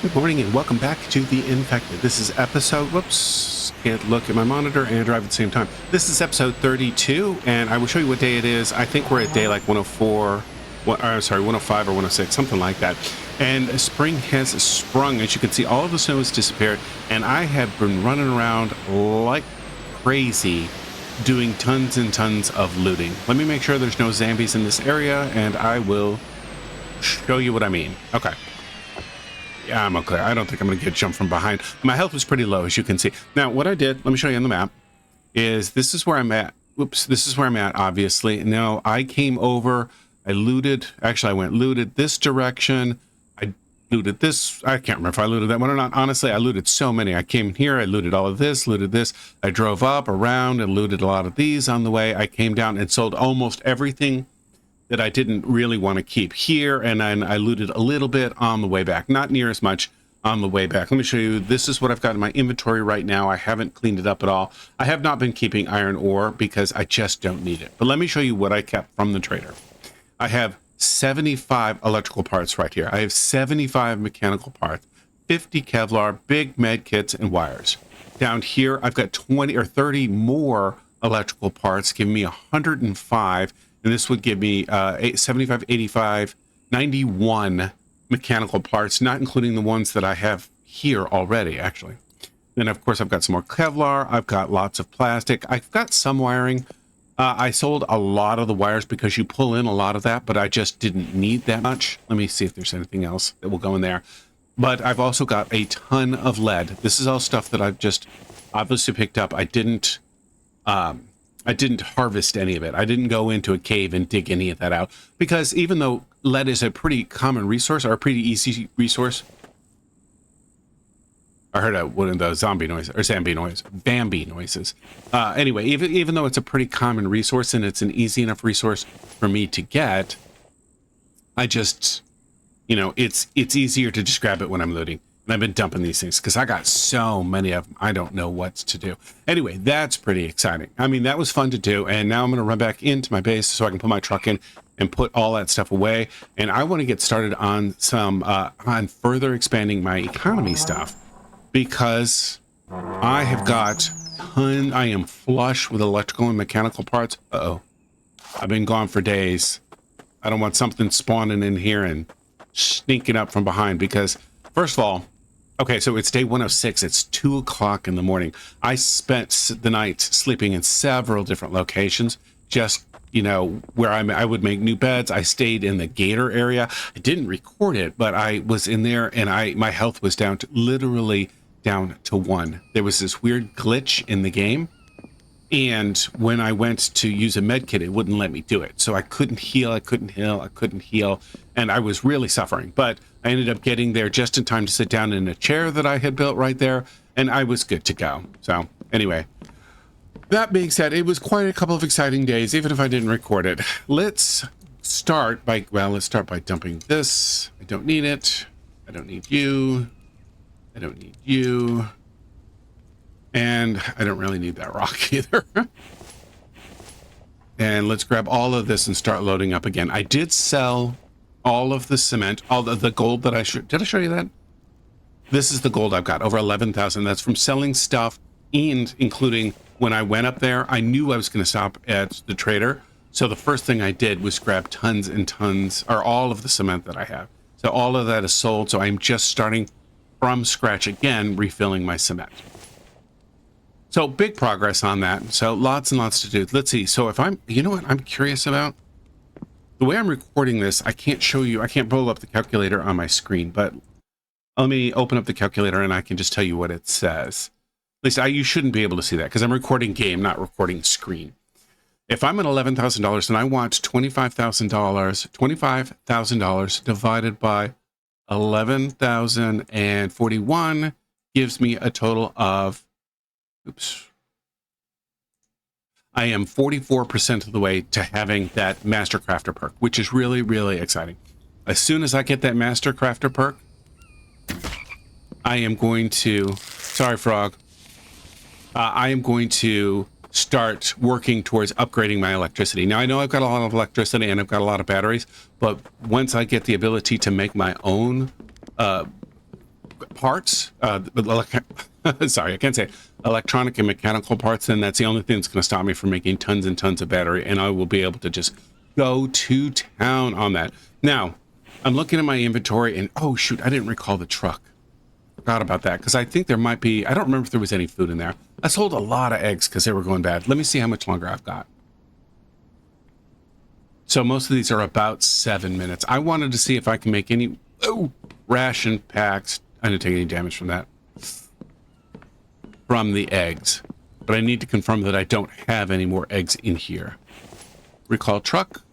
Good morning and welcome back to The Infected. This is episode, whoops, can't look at my monitor and drive at the same time. This is episode 32, and I will show you what day it is. I think we're at day like 104, sorry, 105 or 106, something like that. And spring has sprung. As you can see, all of the snow has disappeared, and I have been running around like crazy doing tons and tons of looting. Let me make sure there's no zombies in this area, and I will show you what I mean. Okay. Yeah, I'm okay. I don't think I'm going to get jumped from behind. My health was pretty low, as you can see. Now, what I did, let me show you on the map, is this is where I'm at. Oops, this is where I'm at, obviously. Now, I came over, I looted. Actually, I went looted this direction. I looted this. I can't remember if I looted that one or not. Honestly, I looted so many. I came here, I looted all of this, looted this. I drove up, around, and looted a lot of these on the way. I came down and sold almost everything that I didn't really want to keep here, and then I looted a little bit on the way back, not near as much on the way back. Let me show you. This is what I've got in my inventory right now. I haven't cleaned it up at all. I have not been keeping iron ore because I just don't need it. But let me show you what I kept from the trader. I have 75 electrical parts right here. I have 75 mechanical parts, 50 Kevlar, big med kits, and wires. Down here, I've got 20 or 30 more electrical parts, giving me 105. And this would give me 75, 85, 91 mechanical parts, not including the ones that I have here already, actually. Then, of course, I've got some more Kevlar. I've got lots of plastic. I've got some wiring. I sold a lot of the wires because you pull in a lot of that, but I just didn't need that much. Let me see if there's anything else that will go in there. But I've also got a ton of lead. This is all stuff that I've just obviously picked up. I didn't harvest any of it. I didn't go into a cave and dig any of that out because even though lead is a pretty common resource or a pretty easy resource, I heard one of those zombie noises or Bambi noises. Anyway, even though it's a pretty common resource and it's an easy enough resource for me to get, I just, it's easier to just grab it when I'm looting. And I've been dumping these things because I got so many of them. I don't know what to do. Anyway, that's pretty exciting. I mean, that was fun to do. And now I'm going to run back into my base so I can put my truck in and put all that stuff away. And I want to get started on on further expanding my economy stuff because I have got I am flush with electrical and mechanical parts. Uh-oh. I've been gone for days. I don't want something spawning in here and sneaking up from behind because, first of all, okay, so it's day 106. It's 2 o'clock in the morning. I spent the night sleeping in several different locations, just, where I would make new beds. I stayed in the gator area. I didn't record it, but I was in there and my health was literally down to 1. There was this weird glitch in the game. And when I went to use a med kit, it wouldn't let me do it. So I couldn't heal, and I was really suffering. But I ended up getting there just in time to sit down in a chair that I had built right there, and I was good to go. So anyway, that being said, it was quite a couple of exciting days, even if I didn't record it. Let's start by dumping this. I don't need it. I don't need you. I don't need you. And I don't really need that rock either. And let's grab all of this and start loading up again. I did sell all of the cement, all of the gold that did I show you that? This is the gold I've got, over 11,000. That's from selling stuff and including when I went up there, I knew I was going to stop at the trader. So the first thing I did was grab tons and tons, or all of the cement that I have. So all of that is sold. So I'm just starting from scratch again, refilling my cement. So big progress on that. So lots and lots to do. Let's see. So if you know what I'm curious about? The way I'm recording this, I can't show you, I can't pull up the calculator on my screen, but let me open up the calculator and I can just tell you what it says. At least you shouldn't be able to see that because I'm recording game, not recording screen. If I'm at $11,000 and I want $25,000 divided by 11,041 gives me a total of, oops. I am 44% of the way to having that Master Crafter perk, which is really, really exciting. As soon as I get that Master Crafter perk, I am going to, sorry, Frog. I am going to start working towards upgrading my electricity. Now, I know I've got a lot of electricity and I've got a lot of batteries, but once I get the ability to make my own parts, sorry, I can't say electronic and mechanical parts, then that's the only thing that's going to stop me from making tons and tons of battery, and I will be able to just go to town on that. Now, I'm looking at my inventory, and oh shoot, I didn't recall the truck. Forgot about that, because I think there might be, I don't remember if there was any food in there. I sold a lot of eggs because they were going bad. Let me see how much longer I've got. So most of these are about 7 minutes. I wanted to see if I can make any ration packs. I didn't take any damage from that. From the eggs. But I need to confirm that I don't have any more eggs in here. Recall truck.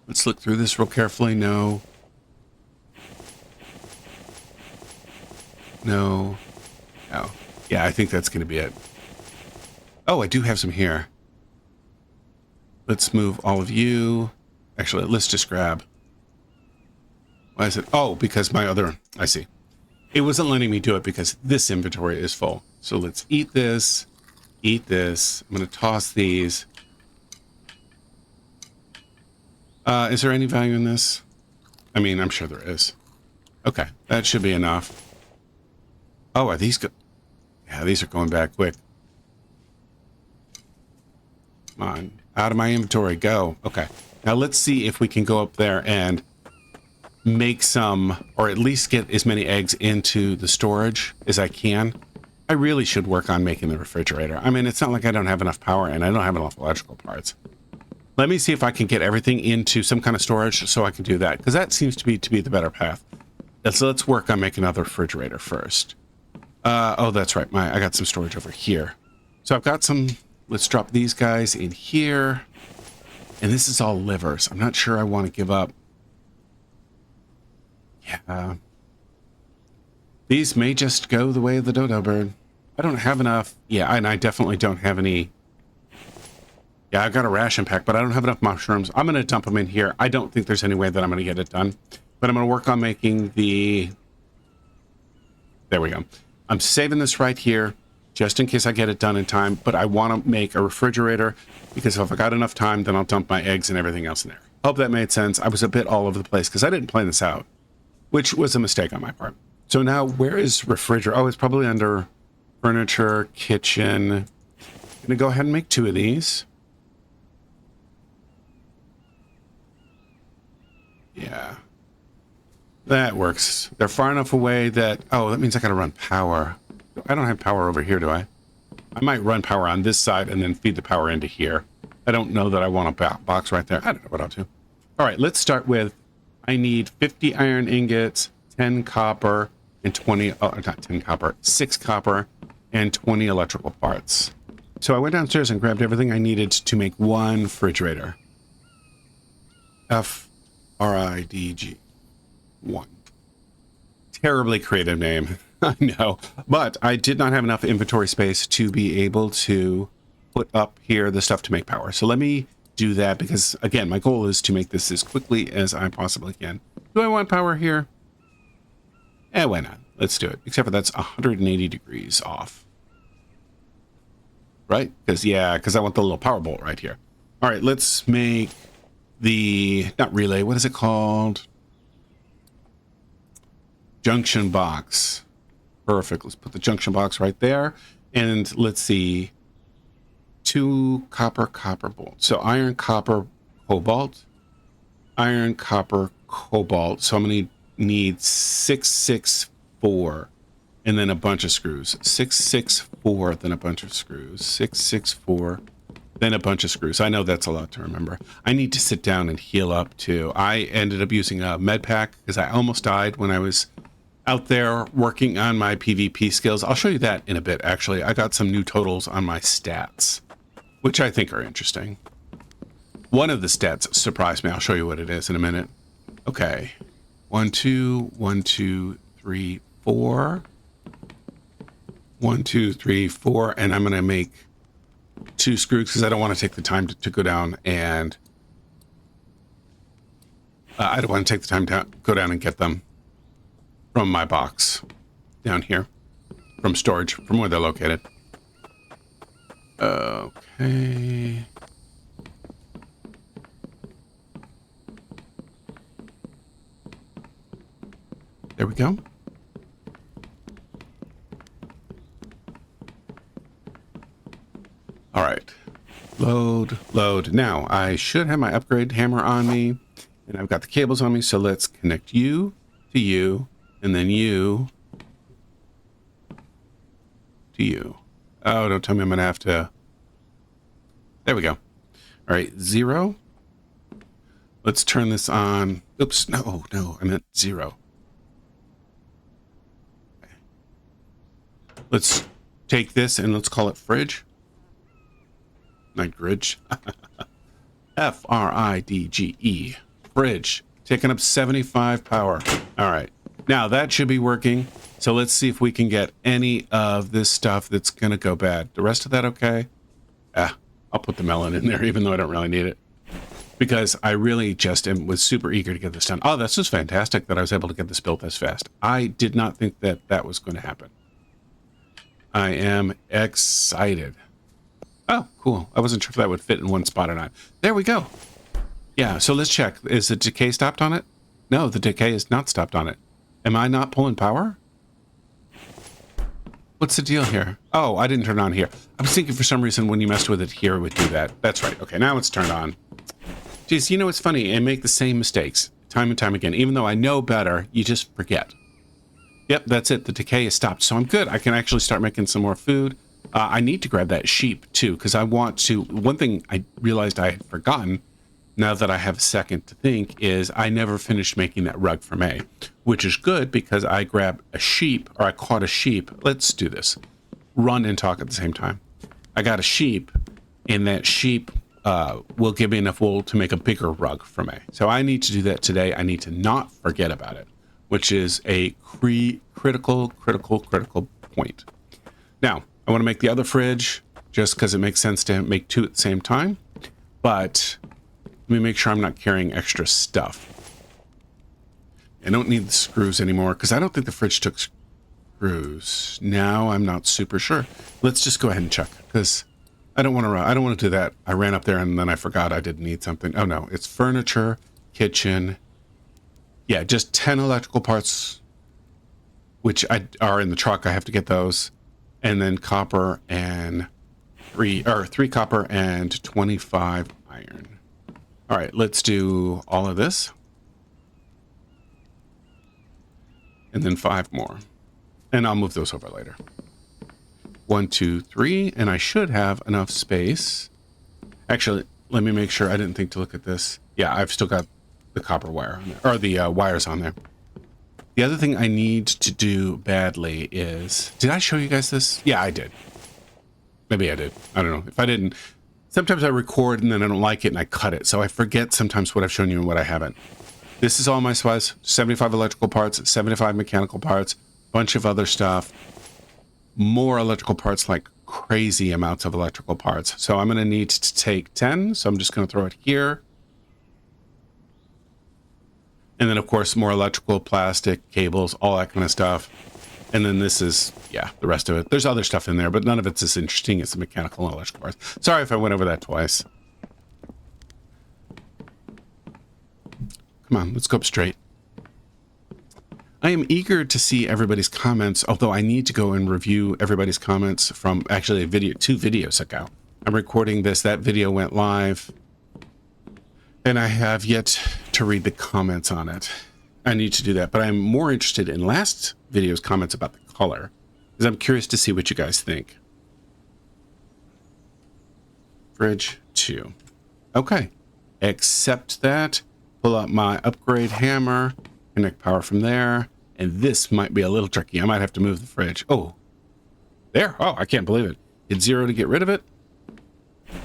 Let's look through this real carefully. No. No. No. Yeah, I think that's going to be it. Oh, I do have some here. Let's move all of you. Actually, let's just grab. Why is it? Oh, because my other... I see. It wasn't letting me do it because this inventory is full. So let's eat this. Eat this. I'm going to toss these. Is there any value in this? I mean, I'm sure there is. Okay, that should be enough. Oh, are these good? Yeah, these are going back quick. Come on. Out of my inventory, go. Okay. Now let's see if we can go up there and make some, or at least get as many eggs into the storage as I can. I really should work on making the refrigerator. I mean, it's not like I don't have enough power and I don't have enough electrical parts. Let me see if I can get everything into some kind of storage so I can do that, because that seems to be the better path. So let's work on making another refrigerator first. Oh, that's right. I got some storage over here. So I've got some... Let's drop these guys in here. And this is all livers. I'm not sure I want to give up. Yeah. These may just go the way of the dodo bird. I don't have enough. Yeah, and I definitely don't have any. Yeah, I've got a ration pack, but I don't have enough mushrooms. I'm going to dump them in here. I don't think there's any way that I'm going to get it done. But I'm going to work on making the... There we go. I'm saving this right here, just in case I get it done in time, but I want to make a refrigerator, because if I got enough time, then I'll dump my eggs and everything else in there. Hope that made sense. I was a bit all over the place, because I didn't plan this out, which was a mistake on my part. So now, where is refrigerator? Oh, it's probably under furniture, kitchen. I'm going to go ahead and make 2 of these. Yeah. That works. They're far enough away that... Oh, that means I got to run power. I don't have power over here, do I? I might run power on this side and then feed the power into here. I don't know that I want a box right there. I don't know what I'll do. All right, let's start with... I need 50 iron ingots, 10 copper, and 20... Oh, not 10 copper. 6 copper, and 20 electrical parts. So I went downstairs and grabbed everything I needed to make one refrigerator. FRIDG. 1. Terribly creative name. I know, but I did not have enough inventory space to be able to put up here the stuff to make power. So let me do that, because again, my goal is to make this as quickly as I possibly can. Do I want power here? Eh, why not? Let's do it. Except for that's 180 degrees off. Right? Because, yeah, because I want the little power bolt right here. All right, let's make the, not relay, what is it called? Junction box. Perfect. Let's put the junction box right there. And let's see. 2 copper bolt. So iron, copper, cobalt. Iron, copper, cobalt. So I'm going to need 664. And then a bunch of screws. 664, then a bunch of screws. 664, then a bunch of screws. I know that's a lot to remember. I need to sit down and heal up too. I ended up using a med pack because I almost died when I was out there working on my PvP skills. I'll show you that in a bit, actually. I got some new totals on my stats, which I think are interesting. One of the stats surprised me. I'll show you what it is in a minute. Okay. 1, 2, 1, 2, 3, 4. 1, 2, 3, 4. And I'm going to make 2 screws because I don't want to take the time to go down and... I don't want to take the time to go down and get them from my box down here, from storage, from where they're located. Okay. There we go. Load, load. Now, I should have my upgrade hammer on me, and I've got the cables on me, so let's connect you to you, and then you to you. Oh, don't tell me I'm going to have to... There we go. All right, 0. Let's turn this on. Oops, no, I meant 0. Okay. Let's take this and let's call it fridge. Not gridge. F-R-I-D-G-E. Fridge. Taking up 75 power. All right. Now that should be working. So let's see if we can get any of this stuff that's going to go bad. The rest of that okay? I'll put the melon in there, even though I don't really need it. Because I really just was super eager to get this done. Oh, this was fantastic that I was able to get this built this fast. I did not think that that was going to happen. I am excited. Oh, cool. I wasn't sure if that would fit in one spot or not. There we go. Yeah, so let's check. Is the decay stopped on it? No, the decay is not stopped on it. Am I not pulling power? What's the deal here? Oh, I didn't turn it on here. I was thinking for some reason when you messed with it here, it would do that. That's right. Okay, now it's turned on. Geez, you know, it's funny. I make the same mistakes time and time again. Even though I know better, you just forget. Yep, that's it. The decay is stopped. So I'm good. I can actually start making some more food. I need to grab that sheep, too, because I want to... One thing I realized I had forgotten, now that I have a second to think, is I never finished making that rug for May, which is good because I grabbed a sheep, or I caught a sheep. Let's do this. Run and talk at the same time. I got a sheep, and that sheep will give me enough wool to make a bigger rug for May. So I need to do that today. I need to not forget about it, which is a critical point. Now, I want to make the other fridge just because it makes sense to make two at the same time. But let me make sure I'm not carrying extra stuff. I don't need the screws anymore because I don't think the fridge took screws. Now I'm not super sure. Let's just go ahead and check because I don't want to run. I don't want to do that. I ran up there and then I forgot I didn't need something. Oh no, it's furniture, kitchen. Yeah, just 10 electrical parts, which are in the truck. I have to get those. And then copper and 3 copper and 25 iron. All right, let's do all of this. And then 5 more. And I'll move those over later. 1, 2, 3, and I should have enough space. Actually, let me make sure. I didn't think to look at this. Yeah, I've still got the copper wire on there, or the wires on there. The other thing I need to do badly is... Did I show you guys this? Yeah, I did. Maybe I did. I don't know. If I didn't... Sometimes I record and then I don't like it and I cut it. So I forget sometimes what I've shown you and what I haven't. This is all my supplies. 75 electrical parts, 75 mechanical parts, bunch of other stuff. More electrical parts, like crazy amounts of electrical parts. So I'm going to need to take 10. So I'm just going to throw it here. And then, of course, more electrical, plastic, cables, all that kind of stuff. And then this is, yeah, the rest of it. There's other stuff in there, but none of it's as interesting as the mechanical and electrical parts. Sorry if I went over that twice. Come on, let's go up straight. I am eager to see everybody's comments, although I need to go and review everybody's comments from actually 2 videos ago. I'm recording this. That video went live. And I have yet to read the comments on it. I need to do that, but I'm more interested in last video's comments about the color, because I'm curious to see what you guys think. Fridge 2. Okay. Accept that. Pull out my upgrade hammer. Connect power from there. And this might be a little tricky. I might have to move the fridge. Oh. There. Oh, I can't believe it. Hit 0 to get rid of it.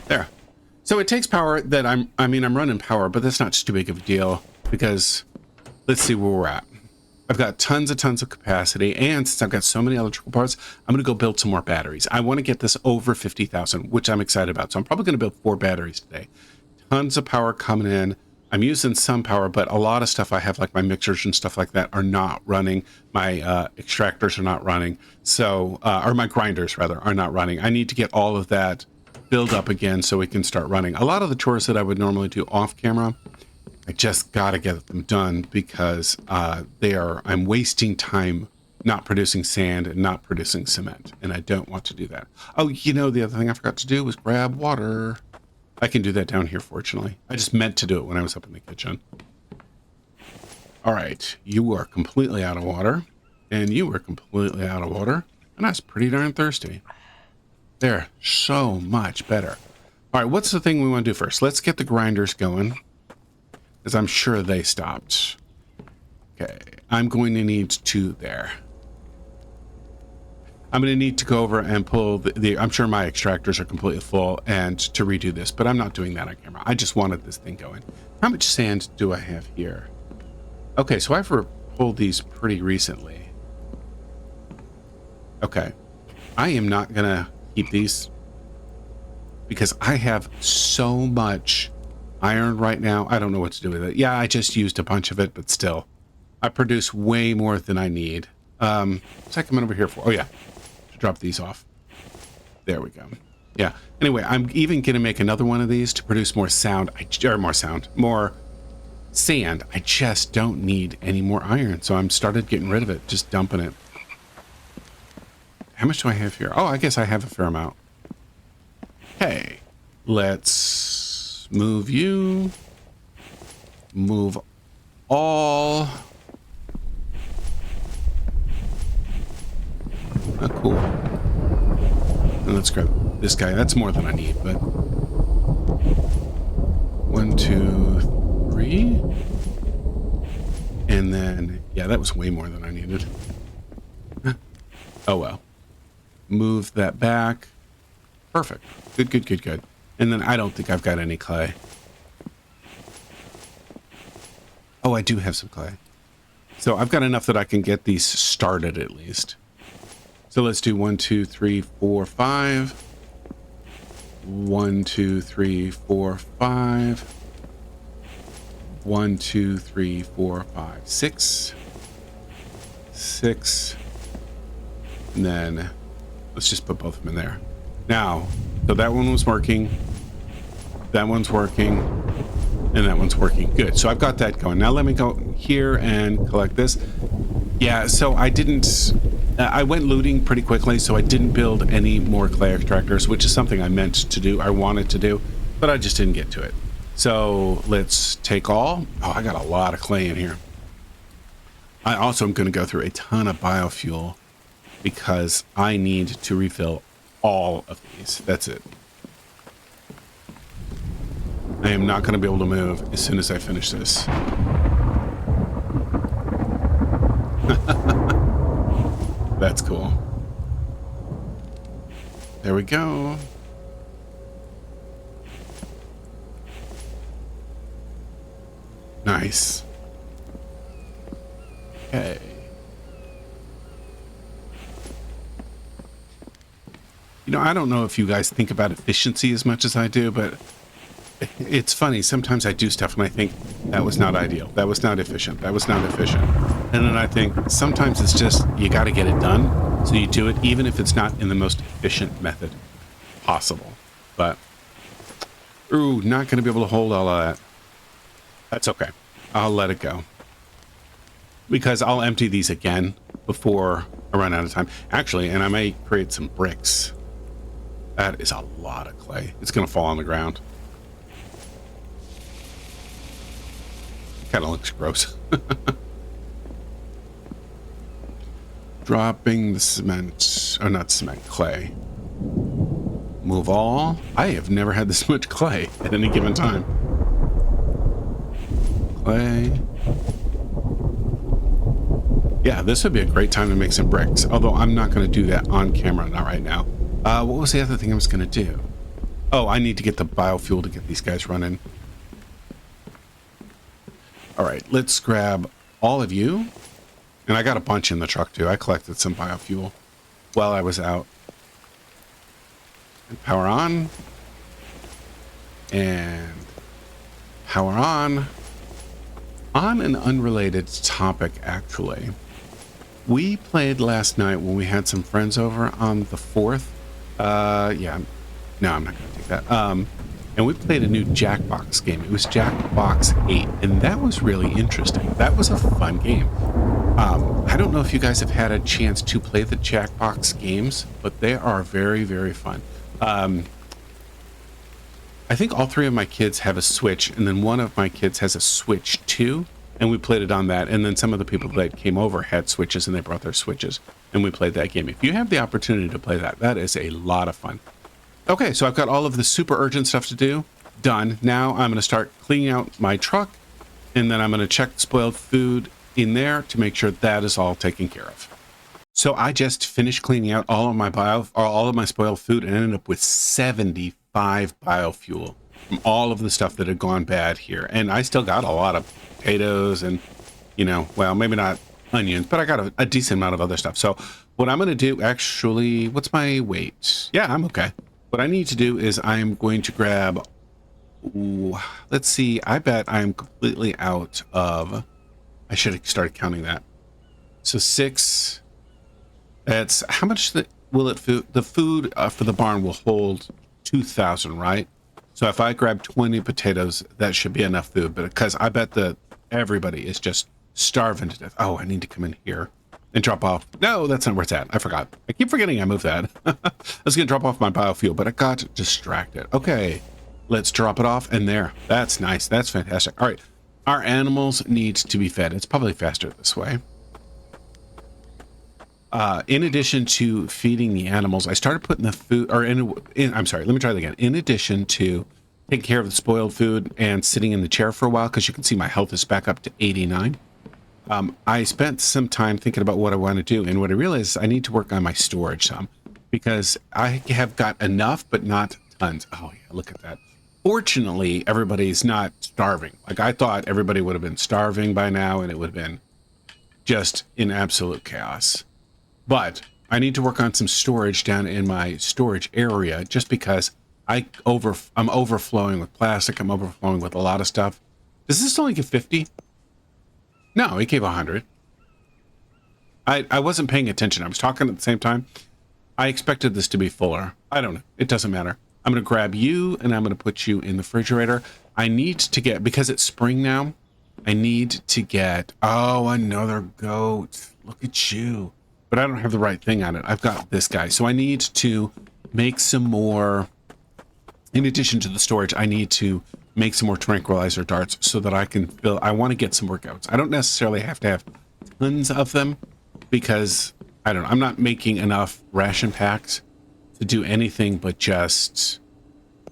There. So it takes power that I'm running power, but that's not too big of a deal because let's see where we're at. I've got tons of capacity, and since I've got so many electrical parts, I'm going to go build some more batteries. I want to get this over 50,000, which I'm excited about. So I'm probably going to build 4 batteries today. Tons of power coming in. I'm using some power, but a lot of stuff I have, like my mixers and stuff like that, are not running. My extractors are not running. So, or my grinders rather, are not running. I need to get all of that build up again so we can start running. A lot of the chores that I would normally do off camera, I just got to get them done because I'm wasting time not producing sand and not producing cement, and I don't want to do that. Oh, you know, the other thing I forgot to do was grab water. I can do that down here, fortunately. I just meant to do it when I was up in the kitchen. All right, you are completely out of water, and you are completely out of water, and that's pretty darn thirsty. There, so much better. All right, what's the thing we want to do first? Let's get the grinders going, because I'm sure they stopped. Okay, I'm going to need to there. I'm going to need to go over and pull I'm sure my extractors are completely full and to redo this, but I'm not doing that on camera. I just wanted this thing going. How much sand do I have here? Okay, so I've pulled these pretty recently. Okay, I am not going to keep these because I have so much iron right now. I don't know what to do with it. Yeah, I just used a bunch of it, but still, I produce way more than I need. What's that coming over here for? Oh yeah, to drop these off. There we go. Yeah. Anyway, I'm even gonna make another one of these to produce more sound. More sand. I just don't need any more iron, so I'm started getting rid of it, just dumping it. How much do I have here? Oh, I guess I have a fair amount. Okay, let's move you. Move all. Oh, cool. And let's grab this guy. That's more than I need, but 1, 2, 3. And then, yeah, that was way more than I needed. Oh, well. Move that back. Perfect. Good, good, good, good. And then I don't think I've got any clay. Oh, I do have some clay. So I've got enough that I can get these started at least. So let's do 1, 2, 3, 4, 5. 1, 2, 3, 4, 5. 1, 2, 3, 4, 5, 6. 6. And then let's just put both of them in there. Now, so that one was working. That one's working. And that one's working. Good. So I've got that going. Now let me go here and collect this. Yeah, so I went looting pretty quickly, so I didn't build any more clay extractors, which is something I meant to do. I wanted to do, but I just didn't get to it. So let's take all. Oh, I got a lot of clay in here. I also am going to go through a ton of biofuel because I need to refill all of these. That's it. I am not going to be able to move as soon as I finish this. That's cool. There we go. Nice. Okay. You know, I don't know if you guys think about efficiency as much as I do, but it's funny. Sometimes I do stuff and I think that was not ideal. That was not efficient. That was not efficient. And then I think sometimes it's just, you got to get it done. So you do it, even if it's not in the most efficient method possible. But, ooh, not going to be able to hold all of that. That's okay. I'll let it go. Because I'll empty these again before I run out of time. Actually, and I may create some bricks. That is a lot of clay. It's going to fall on the ground. Kind of looks gross. Dropping the cement, or not cement, clay. Move all. I have never had this much clay at any given time. Clay. Yeah, this would be a great time to make some bricks, although I'm not going to do that on camera, not right now. What was the other thing I was going to do? Oh, I need to get the biofuel to get these guys running. All right, let's grab all of you. And I got a bunch in the truck too. I collected some biofuel while I was out. And power on. And power on. On an unrelated topic, actually. We played last night when we had some friends over on the 4th. Yeah. No, I'm not going to take that. And we played a new Jackbox game. It was Jackbox 8, and that was really interesting. That was a fun game. I don't know if you guys have had a chance to play the Jackbox games, but they are very, very fun. I think all three of my kids have a Switch, and then one of my kids has a Switch too, and we played it on that. And then some of the people that came over had Switches, and they brought their Switches, and we played that game. If you have the opportunity to play that, that is a lot of fun. Okay, so I've got all of the super urgent stuff to do done. Now I'm going to start cleaning out my truck, and then I'm going to check the spoiled food in there to make sure that is all taken care of. So I just finished cleaning out all of my spoiled food and ended up with 75 biofuel from all of the stuff that had gone bad here. And I still got a lot of potatoes and, you know, well, maybe not onions, but I got a decent amount of other stuff. So what I'm going to do, actually, what's my weight? Yeah, I'm okay. What I need to do is I'm going to grab, let's see, I bet I'm completely out of, I should have started counting that. So 6, that's, how much will it food? The food for the barn will hold 2,000, right? So if I grab 20 potatoes, that should be enough food. But because I bet that everybody is just starving to death. Oh, I need to come in here and drop off. No, that's not where it's at. I forgot. I keep forgetting I moved that. I was going to drop off my biofuel, but I got distracted. Okay, let's drop it off. And there, that's nice. That's fantastic. All right, our animals need to be fed. It's probably faster this way. In addition to feeding the animals, I started putting the food, or I'm sorry, let me try that again. In addition to taking care of the spoiled food and sitting in the chair for a while, because you can see my health is back up to 89. I spent some time thinking about what I want to do, and what I realized is I need to work on my storage some, because I have got enough, but not tons. Oh yeah, look at that. Fortunately, everybody's not starving. Like I thought everybody would have been starving by now, and it would have been just in absolute chaos. But I need to work on some storage down in my storage area, just because I'm overflowing with plastic. I'm overflowing with a lot of stuff. Does this only give 50? No, it gave 100. I wasn't paying attention. I was talking at the same time. I expected this to be fuller. I don't know. It doesn't matter. I'm going to grab you, and I'm going to put you in the refrigerator. I need to get, because it's spring now, I need to get, oh, another goat. Look at you. But I don't have the right thing on it. I've got this guy. So I need to make some more, in addition to the storage, I need to make some more tranquilizer darts so that I can build, I want to get some workouts. I don't necessarily have to have tons of them because, I don't know, I'm not making enough ration packs to do anything but just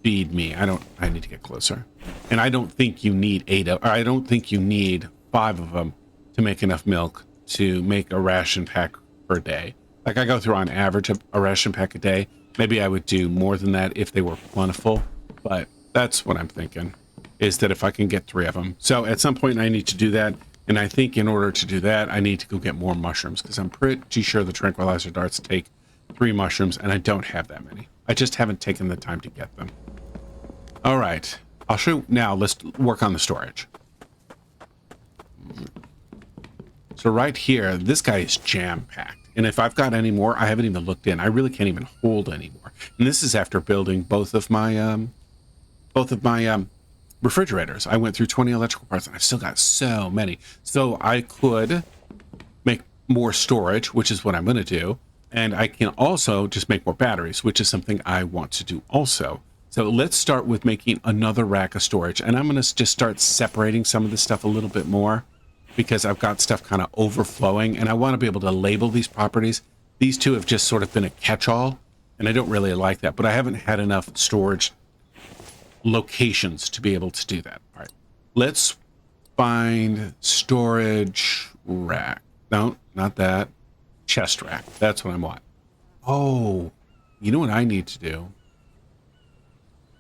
feed me. I need to get closer. And I don't think you need 8 of, or I don't think you need 5 of them to make enough milk to make a ration pack per day. Like I go through on average a ration pack a day. Maybe I would do more than that if they were plentiful, but that's what I'm thinking, is that if I can get 3 of them. So at some point I need to do that. And I think in order to do that, I need to go get more mushrooms, because I'm pretty sure the tranquilizer darts take 3 mushrooms, and I don't have that many. I just haven't taken the time to get them. All right, I'll show you now. Let's work on the storage. So right here, this guy is jam-packed. And if I've got any more, I haven't even looked in. I really can't even hold any more. And this is after building both of my refrigerators. I went through 20 electrical parts, and I've still got so many. So I could make more storage, which is what I'm going to do. And I can also just make more batteries, which is something I want to do also. So let's start with making another rack of storage. And I'm going to just start separating some of this stuff a little bit more, because I've got stuff kind of overflowing, and I want to be able to label these properties. These two have just sort of been a catch-all, and I don't really like that, but I haven't had enough storage locations to be able to do that. All right, let's find storage rack. No, not that. Chest rack. That's what I want. Oh, you know what I need to do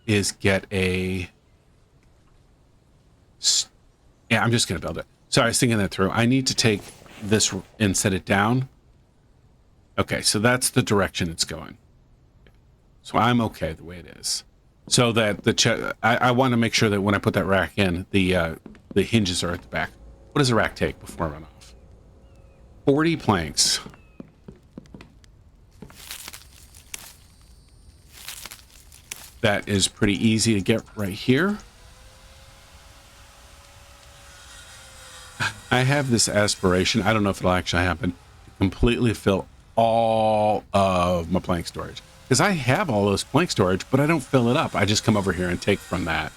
is get a... Yeah, I'm just going to build it. Sorry, I was thinking that through. I need to take this and set it down. Okay, so that's the direction it's going. So I'm okay the way it is. So that I want to make sure that when I put that rack in, the hinges are at the back. What does a rack take before I run off? 40 planks. That is pretty easy to get right here. I have this aspiration, I don't know if it'll actually happen, to completely fill all of my plank storage. Because I have all those plank storage, but I don't fill it up. I just come over here and take from that.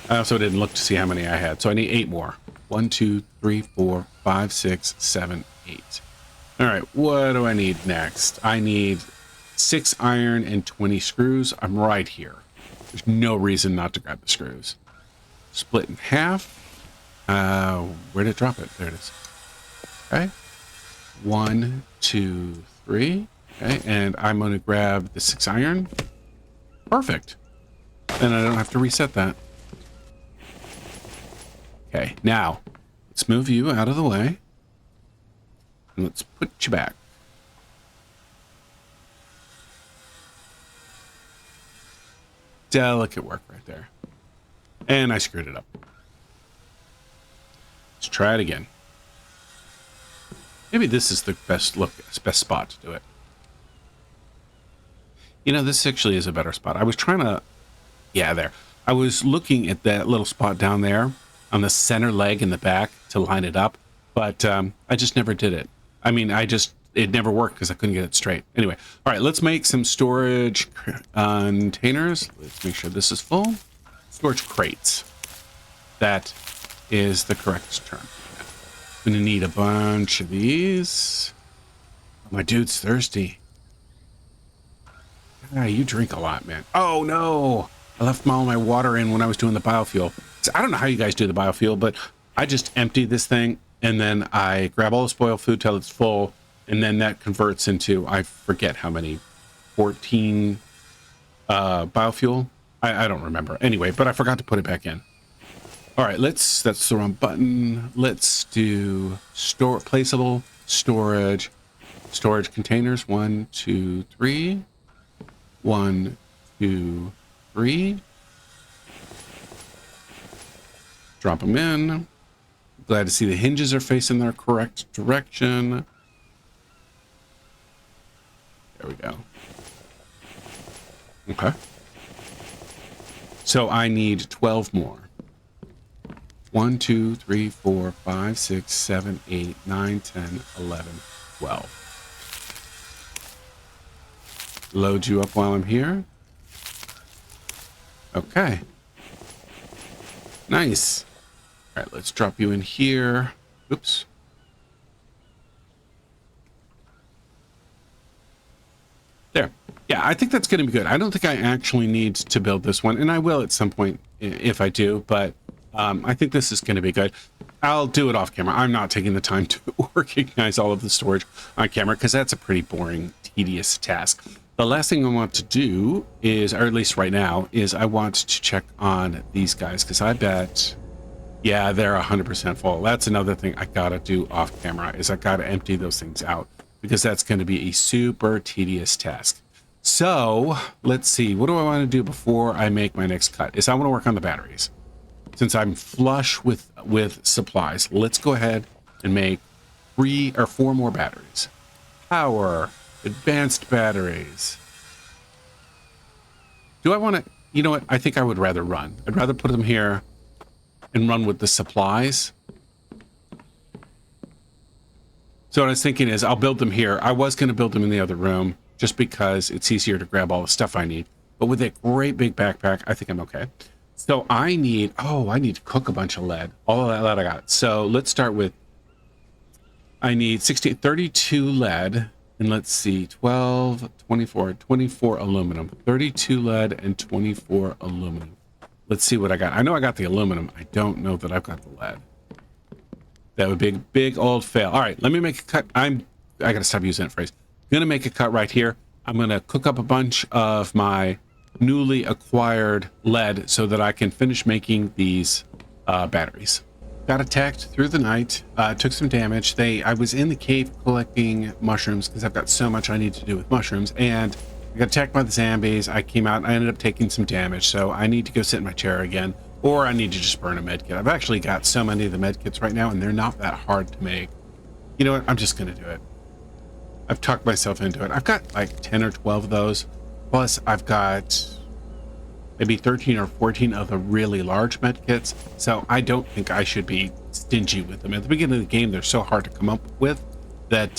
I also didn't look to see how many I had. So I need 8 more. 1, 2, 3, 4, 5, 6, 7, 8. All right, what do I need next? I need 6 iron and 20 screws. I'm right here. There's no reason not to grab the screws. Split in half. Where did it drop it? There it is. Okay. 1, 2, 3. Okay, and I'm going to grab the 6 iron. Perfect. Then I don't have to reset that. Okay, now let's move you out of the way. And let's put you back. Delicate work right there. And I screwed it up. Let's try it again. Maybe this is the best spot to do it. You know, this actually is a better spot. I was trying to, yeah, there. I was looking at that little spot down there on the center leg in the back to line it up, but I just never did it. I mean, it never worked because I couldn't get it straight. Anyway, all right, let's make some storage containers. Let's make sure this is full. Storage crates. That is the correct term. I'm gonna need a bunch of these. My dude's thirsty. Ah, you drink a lot, man. Oh no, I left all my water in when I was doing the biofuel. So I don't know how you guys do the biofuel, but I just empty this thing and then I grab all the spoiled food till it's full, and then that converts into, I forget how many, 14 biofuel. I don't remember. Anyway, but I forgot to put it back in. All right, that's the wrong button. Let's do placeable storage containers. 1, 2, 3. 1, 2, 3. Drop them in. Glad to see the hinges are facing their correct direction. There we go. Okay. So I need 12 more. 1, 2, 3, 4, 5, 6, 7, 8, 9, 10, 11, 12. Load you up while I'm here. Okay. Nice. All right, let's drop you in here. Oops. There. Yeah, I think that's going to be good. I don't think I actually need to build this one, and I will at some point if I do, but I think this is going to be good. I'll do it off camera. I'm not taking the time to organize all of the storage on camera because that's a pretty boring, tedious task. The last thing I want to do is, or at least right now, is I want to check on these guys because I bet, yeah, they're 100% full. That's another thing I gotta do off camera is I gotta empty those things out because that's going to be a super tedious task. So let's see, what do I want to do before I make my next cut? Is I want to work on the batteries. Since I'm flush with supplies, let's go ahead and make 3 or 4 more batteries. Power. Advanced batteries. Do I want to, you know what? I think I would rather run. I'd rather put them here and run with the supplies. So what I was thinking is I'll build them here. I was going to build them in the other room just because it's easier to grab all the stuff I need. But with a great big backpack, I think I'm okay. So I need to cook a bunch of lead. All of that lead I got. So let's start with, I need 32 lead. And let's see, 12, 24 aluminum, 32 lead and 24 aluminum. Let's see what I got. I know I got the aluminum. I don't know that I've got the lead. That would be a big old fail. All right, let me make a cut. I got to stop using that phrase. I'm going to make a cut right here. I'm going to cook up a bunch of my newly acquired lead so that I can finish making these batteries. Got attacked through the night, took some damage. I was in the cave collecting mushrooms because I've got so much I need to do with mushrooms, and I got attacked by the zombies. I came out and I ended up taking some damage, so I need to go sit in my chair again, or I need to just burn a med kit. I've actually got so many of the med kits right now, and they're not that hard to make. You know what? I'm just going to do it. I've talked myself into it. I've got like 10 or 12 of those, plus I've got maybe 13 or 14 of the really large med kits, so I don't think I should be stingy with them. At the beginning of the game, they're so hard to come up with that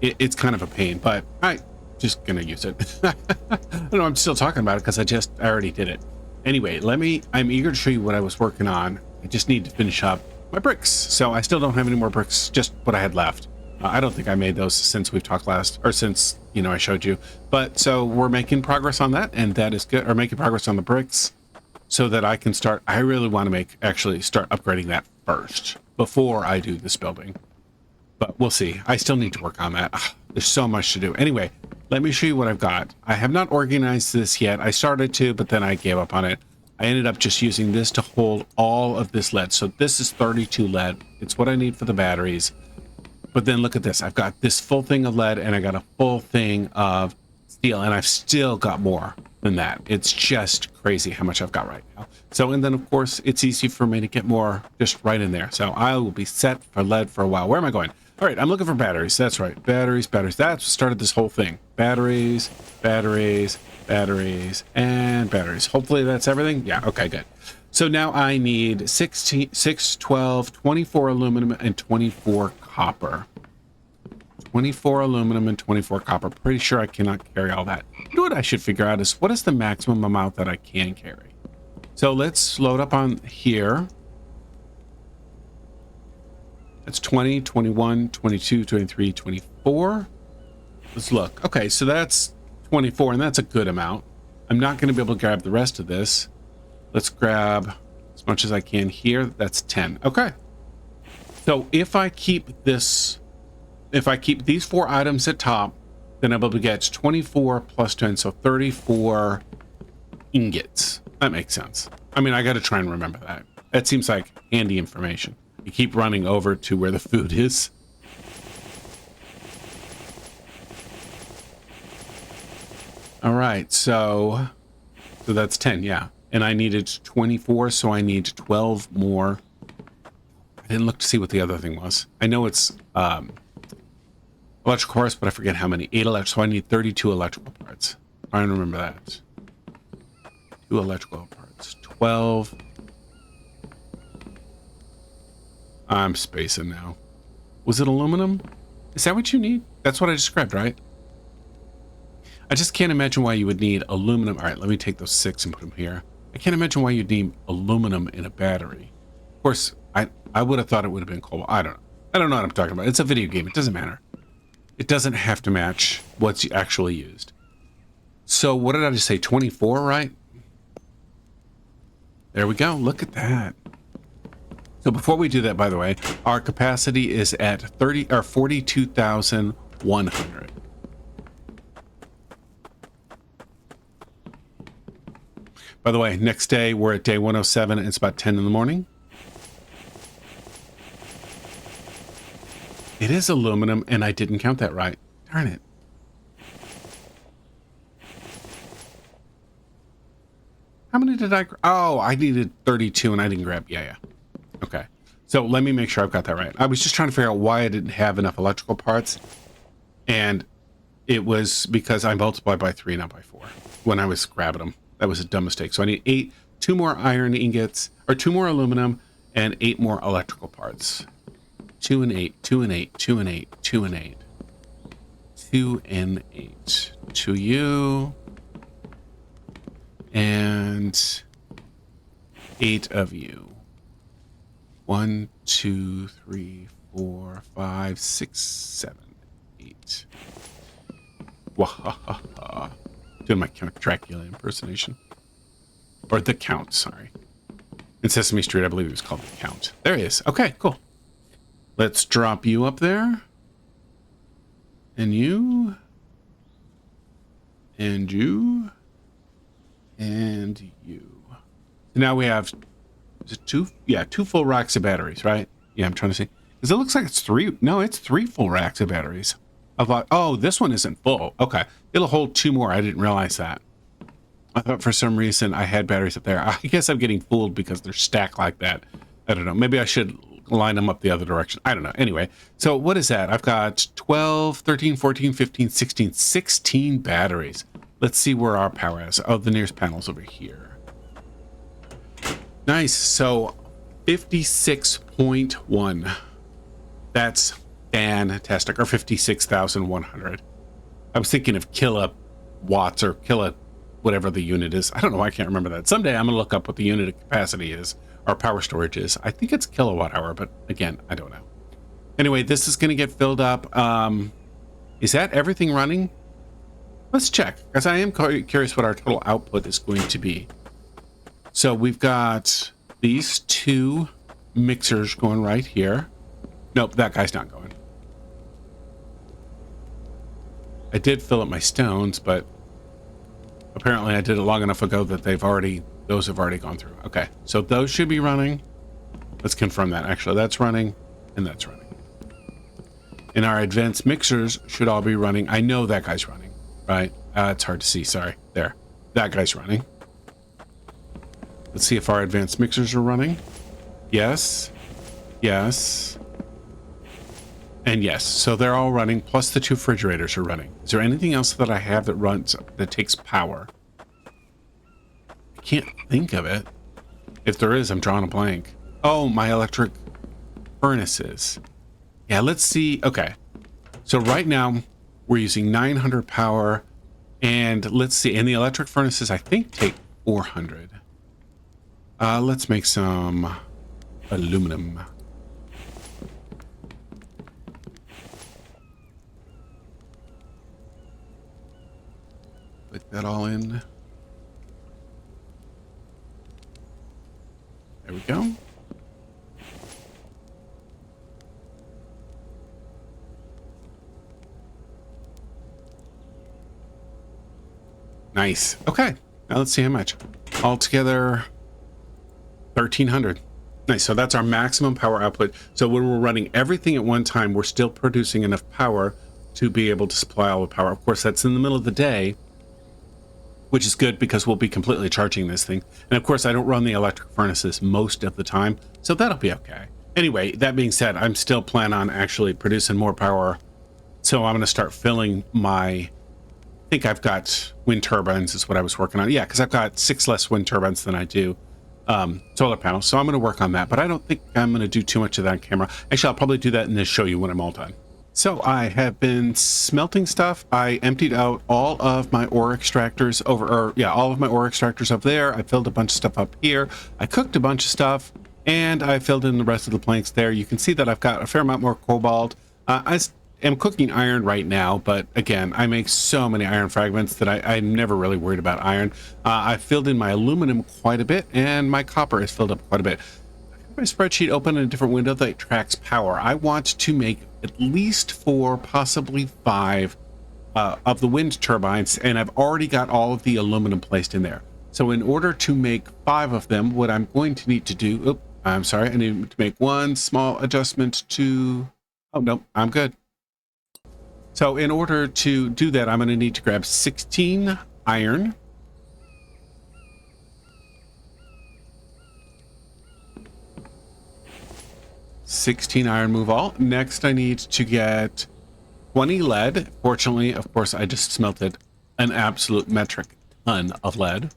it's kind of a pain, but I just gonna use it. I know I'm still talking about it because I already did it. Anyway, I'm eager to show you what I was working on. I just need to finish up my bricks. So I still don't have any more bricks, just what I had left. I don't think I made those since we've talked last, or since, I showed you. But so we're making progress on that, and that is good, or making progress on the bricks so that I can start. I really want to actually start upgrading that first before I do this building. But we'll see. I still need to work on that. Ugh, there's so much to do. Anyway, let me show you what I've got. I have not organized this yet. I started to, but then I gave up on it. I ended up just using this to hold all of this lead. So this is 32 lead. It's what I need for the batteries. But then look at this. I've got this full thing of lead and I got a full thing of steel, and I've still got more than that. It's just crazy how much I've got right now. So, and then of course it's easy for me to get more just right in there. So I will be set for lead for a while. Where am I going? All right, I'm looking for batteries. That's right. Batteries. That's what started this whole thing. Batteries, batteries, batteries, and batteries. Hopefully that's everything. Yeah, okay, good. So now I need 6, 12, 24 aluminum, and 24 copper. 24 aluminum and 24 copper. Pretty sure I cannot carry all that. You know what I should figure out is what is the maximum amount that I can carry? So let's load up on here. That's 20, 21, 22, 23, 24. Let's look. Okay, so that's 24, and that's a good amount. I'm not going to be able to grab the rest of this. Let's grab as much as I can here. That's 10. Okay. So if I keep these 4 items at top, then I'll be able to get 24 plus 10, so 34 ingots. That makes sense. I mean, I got to try and remember that. That seems like handy information. You keep running over to where the food is. All right, so that's 10, yeah. And I needed 24, so I need 12 more. I didn't look to see what the other thing was. I know it's electrical parts, but I forget how many. 8 electrical, so I need 32 electrical parts. I don't remember that. 2 electrical parts. 12. I'm spacing now. Was it aluminum? Is that what you need? That's what I described, right? I just can't imagine why you would need aluminum. All right, let me take those 6 and put them here. I can't imagine why you'd need aluminum in a battery. Of course, I would have thought it would have been cobalt. I don't know. I don't know what I'm talking about. It's a video game. It doesn't matter. It doesn't have to match what's actually used. So what did I just say? 24, right? There we go. Look at that. So before we do that, by the way, our capacity is at 42,100. By the way, next day we're at day 107 and it's about 10 in the morning. It is aluminum and I didn't count that right. Darn it. How many did I? Oh, I needed 32 and I didn't grab. Yeah. Okay. So let me make sure I've got that right. I was just trying to figure out why I didn't have enough electrical parts. And it was because I multiplied by 3, not by 4 when I was grabbing them. That was a dumb mistake. So I need 2 more iron ingots, or 2 more aluminum, and 8 more electrical parts. 2 and 8, 2 and 8, 2 and 8, 2 and 8. 2 and 8. To you. And 8 of you. 1, 2, 3, 4, 5, 6, 7, 8. Wahaha. Doing my Count Dracula impersonation. Or the Count, sorry. In Sesame Street, I believe it was called the Count. There he is. Okay, cool. Let's drop you up there. And you. And you. And you. So now we have, is it 2? Yeah, 2 full racks of batteries, right? Yeah, I'm trying to see. Because it looks like it's 3. No, it's 3 full racks of batteries. I thought, oh, this one isn't full. Okay. It'll hold 2 more. I didn't realize that. I thought for some reason I had batteries up there. I guess I'm getting fooled because they're stacked like that. I don't know. Maybe I should line them up the other direction. I don't know. Anyway, so what is that? I've got 12, 13, 14, 15, 16, 16 batteries. Let's see where our power is. Oh, the nearest panel's over here. Nice. So 56.1. That's Fantastic. Or 56,100. I was thinking of kilowatts or whatever the unit is. I don't know. I can't remember that. Someday I'm going to look up what the unit of capacity is or power storage is. I think it's kilowatt hour, but again, I don't know. Anyway, this is going to get filled up. Is that everything running? Let's check, because I am curious what our total output is going to be. So we've got these two mixers going right here. Nope, that guy's not going. I did fill up my stones, but apparently I did it long enough ago that those have already gone through. Okay, so those should be running. Let's confirm that. Actually, that's running, and that's running. And our advanced mixers should all be running. I know that guy's running, right? It's hard to see, sorry. There, that guy's running. Let's see if our advanced mixers are running. Yes, yes, and yes. So they're all running, plus the two refrigerators are running. Is there anything else that I have that runs, that takes power? I can't think of it. If there is, I'm drawing a blank. Oh, my electric furnaces. Yeah, let's see. Okay. So right now we're using 900 power, and let's see. And the electric furnaces, I think, take 400. Let's make some aluminum. Put that all in. There we go. Nice. Okay. Now let's see how much. Altogether, 1,300. Nice. So that's our maximum power output. So when we're running everything at one time, we're still producing enough power to be able to supply all the power. Of course, that's in the middle of the day, which is good because we'll be completely charging this thing. And of course, I don't run the electric furnaces most of the time, so that'll be okay. Anyway, that being said, I'm still planning on actually producing more power. So I'm going to start filling my... I think I've got wind turbines is what I was working on. Yeah, because I've got 6 less wind turbines than I do solar panels. So I'm going to work on that, but I don't think I'm going to do too much of that on camera. Actually, I'll probably do that and then show you when I'm all done. So I have been smelting stuff. I emptied out all of my ore extractors all of my ore extractors up there. I filled a bunch of stuff up here. I cooked a bunch of stuff and I filled in the rest of the planks there. You can see that I've got a fair amount more cobalt. I'm cooking iron right now, but again, I make so many iron fragments that I'm never really worried about iron. I filled in my aluminum quite a bit, and my copper is filled up quite a bit. I have my spreadsheet open in a different window that tracks power. I want to make at least 4, possibly 5 of the wind turbines, and I've already got all of the aluminum placed in there. So in order to make 5 of them, what I'm going to need to do... I need to make one small adjustment to... Oh, no, I'm good. So in order to do that, I'm going to need to grab 16 iron. Move all. Next, I need to get 20 lead. Fortunately, of course, I just smelted an absolute metric ton of lead.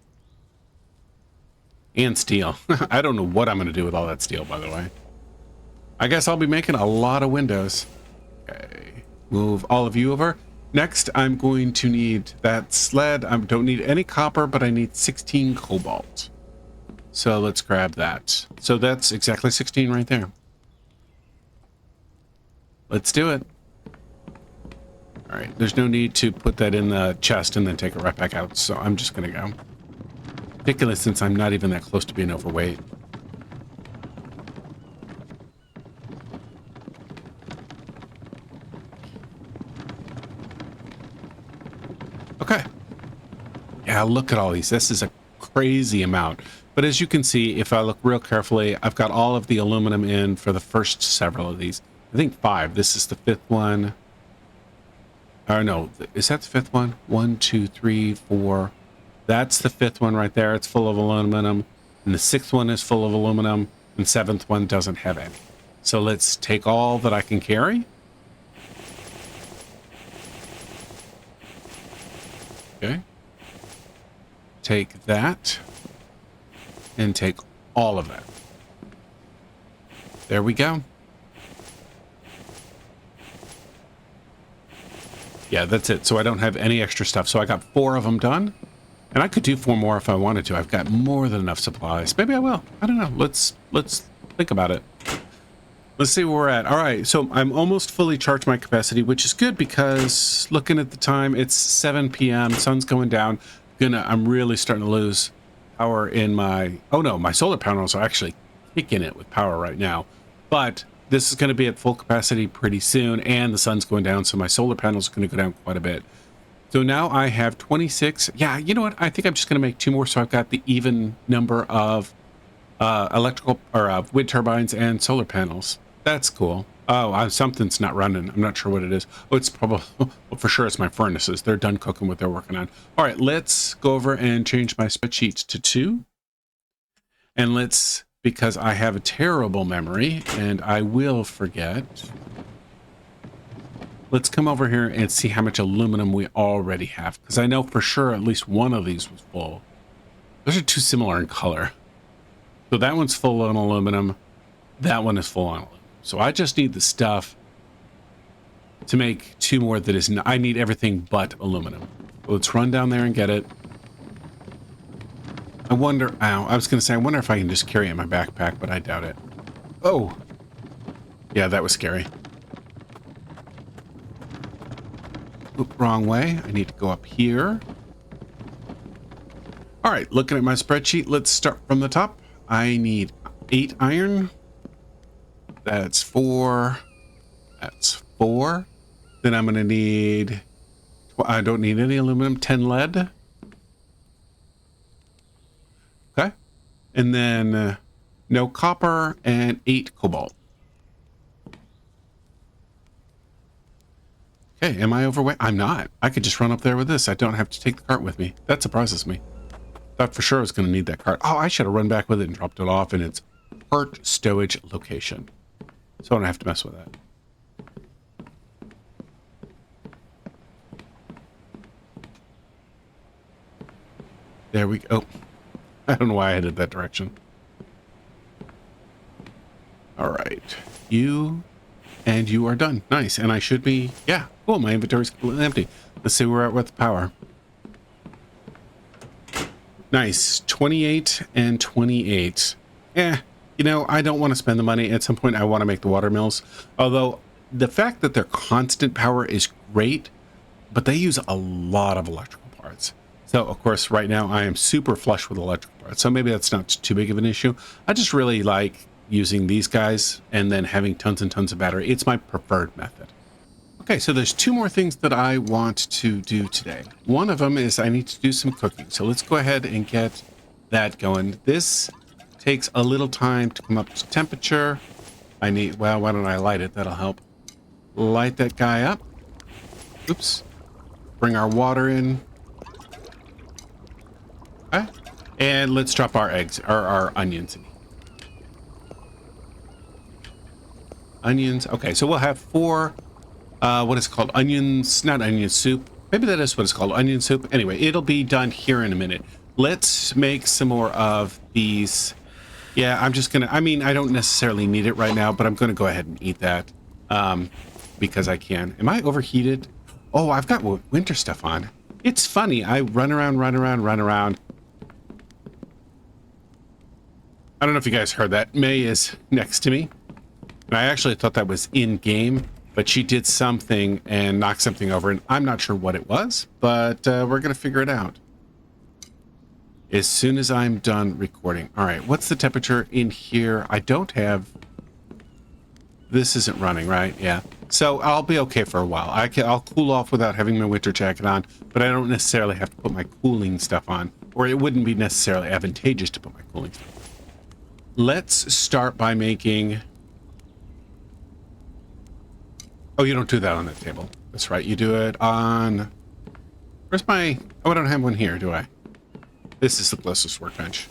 And steel. I don't know what I'm going to do with all that steel, by the way. I guess I'll be making a lot of windows. Okay. Move all of you over. Next, I'm going to need that sled. I don't need any copper, but I need 16 cobalt. So let's grab that. So that's exactly 16 right there. Let's do it. All right, there's no need to put that in the chest and then take it right back out. So I'm just going to go. Ridiculous since I'm not even that close to being overweight. Okay. Yeah, look at all these. This is a crazy amount. But as you can see, if I look real carefully, I've got all of the aluminum in for the first several of these. I think 5. This is the 5th one. Or no, is that the 5th one? 1, 2, 3, 4. That's the 5th one right there. It's full of aluminum. And the 6th one is full of aluminum. And 7th one doesn't have any. So let's take all that I can carry. Okay. Take that. And take all of that. There we go. Yeah, that's it. So I don't have any extra stuff. So I got 4 of them done. And I could do 4 more if I wanted to. I've got more than enough supplies. Maybe I will. I don't know. Let's think about it. Let's see where we're at. All right, so I'm almost fully charged my capacity, which is good because looking at the time, it's 7 p.m. Sun's going down. I'm really starting to lose power in my... Oh no, my solar panels are actually kicking it with power right now. But this is going to be at full capacity pretty soon, and the sun's going down, so my solar panels are going to go down quite a bit. So now I have 26. Yeah, you know what? I think I'm just going to make 2 more, so I've got the even number of electrical or wind turbines and solar panels. That's cool. Oh, something's not running. I'm not sure what it is. Oh, it's probably, well, for sure it's my furnaces. They're done cooking what they're working on. All right, let's go over and change my spreadsheet to 2. And let's, because I have a terrible memory and I will forget. Let's come over here and see how much aluminum we already have. Because I know for sure at least one of these was full. Those are too similar in color. So that one's full on aluminum. That one is full on aluminum. So I just need the stuff to make 2 more that is... I need everything but aluminum. Let's run down there and get it. I wonder... I was going to say, I wonder if I can just carry it in my backpack, but I doubt it. Oh! Yeah, that was scary. Oop, wrong way. I need to go up here. All right, looking at my spreadsheet, let's start from the top. I need 8 iron. That's 4. That's 4. Then I'm going to need... I don't need any aluminum. 10 lead. Okay. And then no copper and 8 cobalt. Okay, am I overweight? I'm not. I could just run up there with this. I don't have to take the cart with me. That surprises me. Thought for sure I was going to need that cart. Oh, I should have run back with it and dropped it off in its part stowage location. So I don't have to mess with that. There we go. I don't know why I headed that direction. All right. You and you are done. Nice. And I should be... Yeah. Cool. My inventory's completely empty. Let's see where we're at with power. Nice. 28 and 28. You know, I don't want to spend the money. At some point, I want to make the water mills. Although, the fact that they're constant power is great, but they use a lot of electrical parts. So, of course, right now, I am super flush with electrical parts. So maybe that's not too big of an issue. I just really like using these guys and then having tons and tons of battery. It's my preferred method. Okay, so there's 2 more things that I want to do today. One of them is I need to do some cooking. So let's go ahead and get that going. This takes a little time to come up to temperature. I need, well, why don't I light it? That'll help. Light that guy up. Oops. Bring our water in. Okay. And let's drop our eggs, or our onions in. Onions. Okay, so we'll have 4, what is it called? Onions, not onion soup. Maybe that is what it's called, onion soup. Anyway, it'll be done here in a minute. Let's make some more of these. Yeah, I'm just gonna, I mean, I don't necessarily need it right now, but I'm gonna go ahead and eat that because I can. Am I overheated? Oh, I've got winter stuff on. It's funny. I run around. I don't know if you guys heard that. May is next to me. And I actually thought that was in game, but she did something and knocked something over, and I'm not sure what it was, but we're gonna figure it out as soon as I'm done recording. All right, what's the temperature in here? I don't have... This isn't running, right? Yeah. So I'll be okay for a while. I'll cool off without having my winter jacket on, but I don't necessarily have to put my cooling stuff on, or it wouldn't be necessarily advantageous to put my cooling stuff on. Let's start by making... Oh, you don't do that on the table. That's right. You do it on... Where's my... Oh, I don't have one here, do I? This is the closest workbench.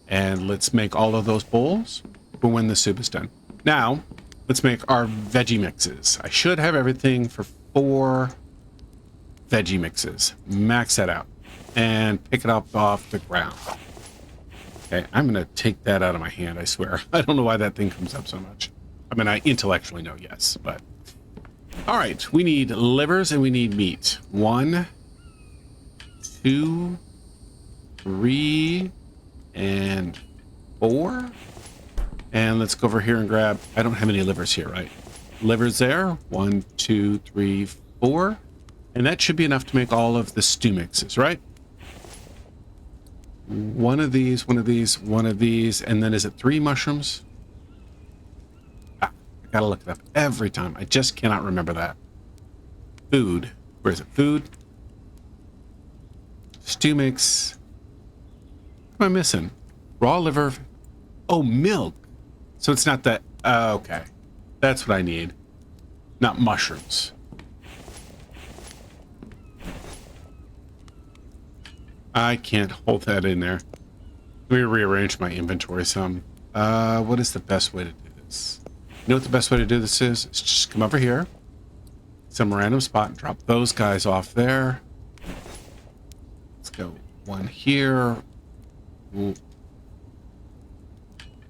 And let's make all of those bowls for when the soup is done. Now, let's make our veggie mixes. I should have everything for 4 veggie mixes. Max that out. And pick it up off the ground. Okay, I'm going to take that out of my hand, I swear. I don't know why that thing comes up so much. I mean, I intellectually know, yes, but... All right, we need livers and we need meat. 1, 2, 3, and 4. And let's go over here and grab, I don't have any livers here, right? Livers there. 1, 2, 3, 4. And that should be enough to make all of the stew mixes, right? One of these, one of these, one of these, and then is it 3 mushrooms? Ah, I gotta look it up every time. I just cannot remember that. Food. Where is it? Food. Stew mix. What am I missing? Raw liver. Oh, milk. So it's not that. Okay. That's what I need. Not mushrooms. I can't hold that in there. Let me rearrange my inventory some. What is the best way to do this? You know what the best way to do this is? It's just come over here, some random spot, and drop those guys off there. Let's go 1 here.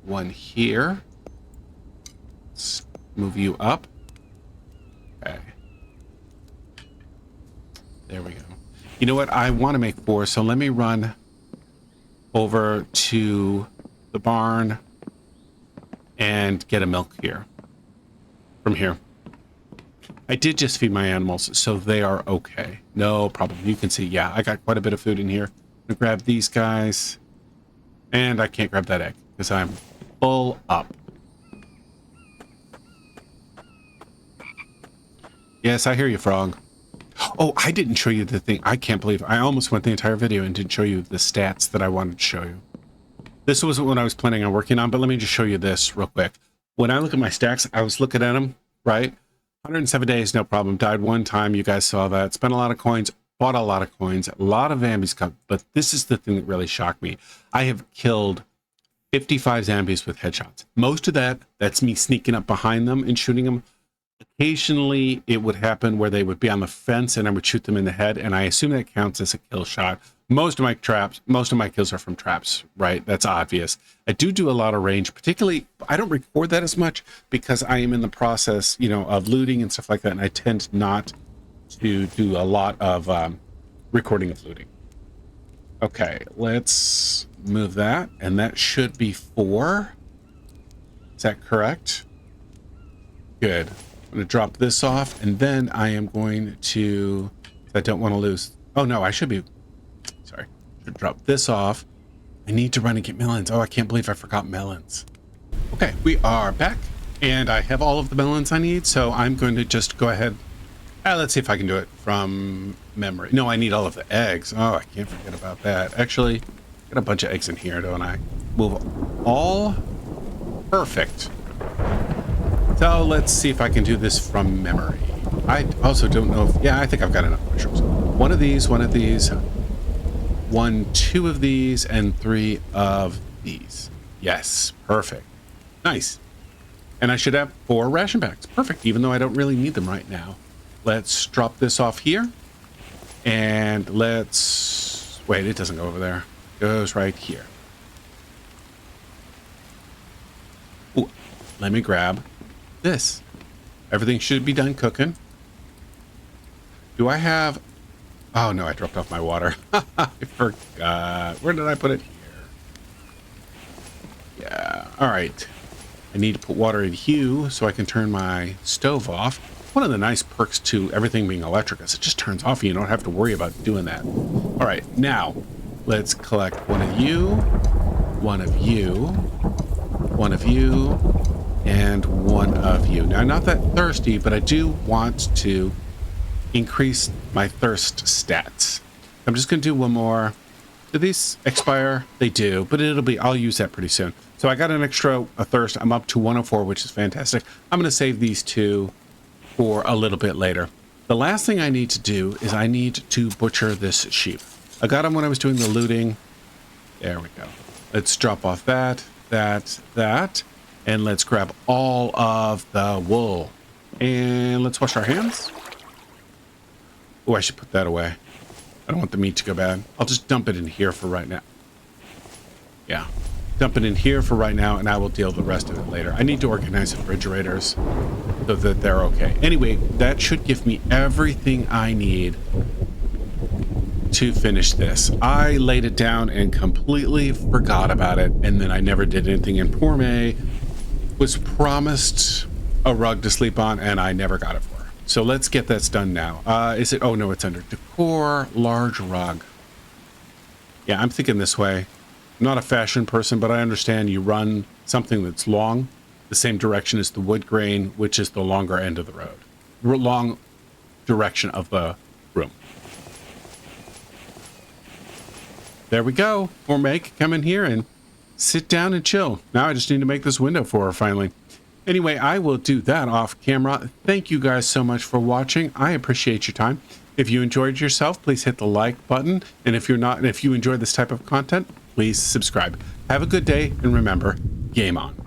1 here. Let's move you up. Okay. There we go. You know what? I want to make 4, so let me run over to the barn and get a milk here. From here. I did just feed my animals, so they are okay. No problem. You can see, yeah, I got quite a bit of food in here. I'm going to grab these guys. And I can't grab that egg because I'm full up. Yes, I hear you, frog. Oh, I didn't show you the thing. I can't believe I almost went the entire video and didn't show you the stats that I wanted to show you. This wasn't what I was planning on working on, but let me just show you this real quick. When I look at my stacks, I was looking at them, right? 107 days, no problem. Died 1 time. You guys saw that. Spent a lot of coins. Bought a lot of coins. A lot of zombies come. But this is the thing that really shocked me. I have killed 55 zombies with headshots. Most of that's me sneaking up behind them and shooting them. Occasionally, it would happen where they would be on the fence and I would shoot them in the head, and I assume that counts as a kill shot. Most of my kills are from traps, right? That's obvious. I do a lot of range, particularly, I don't record that as much because I am in the process, you know, of looting and stuff like that, and I tend not to do a lot of recording of looting. Okay, let's move that, and that should be 4. Is that correct? Good. I'm going to drop this off, and then I am going to... I don't want to lose... Oh, no, I should be... Sorry. Should drop this off. I need to run and get melons. Oh, I can't believe I forgot melons. Okay, we are back, and I have all of the melons I need, so I'm going to just go ahead... let's see if I can do it from memory. No, I need all of the eggs. Oh, I can't forget about that. Actually, got a bunch of eggs in here, don't I? Move all... Perfect. So let's see if I can do this from memory. I also don't know if... Yeah, I think I've got enough mushrooms. 1 of these, 1 of these, 1, 2 of these, and 3 of these. Yes, perfect. Nice. And I should have 4 ration packs. Perfect, even though I don't really need them right now. Let's drop this off here. And let's... Wait, it doesn't go over there. It goes right here. Ooh, let me grab... this. Everything should be done cooking. Do I have... Oh, no, I dropped off my water. I forgot. Where did I put it? Here. Yeah. All right. I need to put water in Hue so I can turn my stove off. One of the nice perks to everything being electric is it just turns off and you don't have to worry about doing that. All right. Now, let's collect 1 of you, 1 of you, 1 of you, and 1 of you. Now, I'm not that thirsty, but I do want to increase my thirst stats. I'm just going to do 1 more. Do these expire? They do, but I'll use that pretty soon. So I got an extra thirst. I'm up to 104, which is fantastic. I'm going to save these 2 for a little bit later. The last thing I need to do is I need to butcher this sheep. I got them when I was doing the looting. There we go. Let's drop off that, and let's grab all of the wool. And let's wash our hands. Oh, I should put that away. I don't want the meat to go bad. I'll just dump it in here for right now. Yeah. dump it in here for right now, and I will deal with the rest of it later. I need to organize the refrigerators so that they're okay. Anyway, that should give me everything I need to finish this. I laid it down and completely forgot about it, and then I never did anything. And poor May was promised a rug to sleep on, and I never got it for her. So let's get this done now. Is it? Oh no, it's under decor, large rug. Yeah, I'm thinking this way. I'm not a fashion person, but I understand you run something that's long the same direction as the wood grain, which is the longer end of the road. Long direction of the room. There we go. Or make come in here and sit down and chill. Now I just need to make this window for her finally. Anyway, I will do that off camera. Thank you guys so much for watching. I appreciate your time. If you enjoyed yourself, please hit the like button. And if you enjoy this type of content, please subscribe. Have a good day, and remember, game on.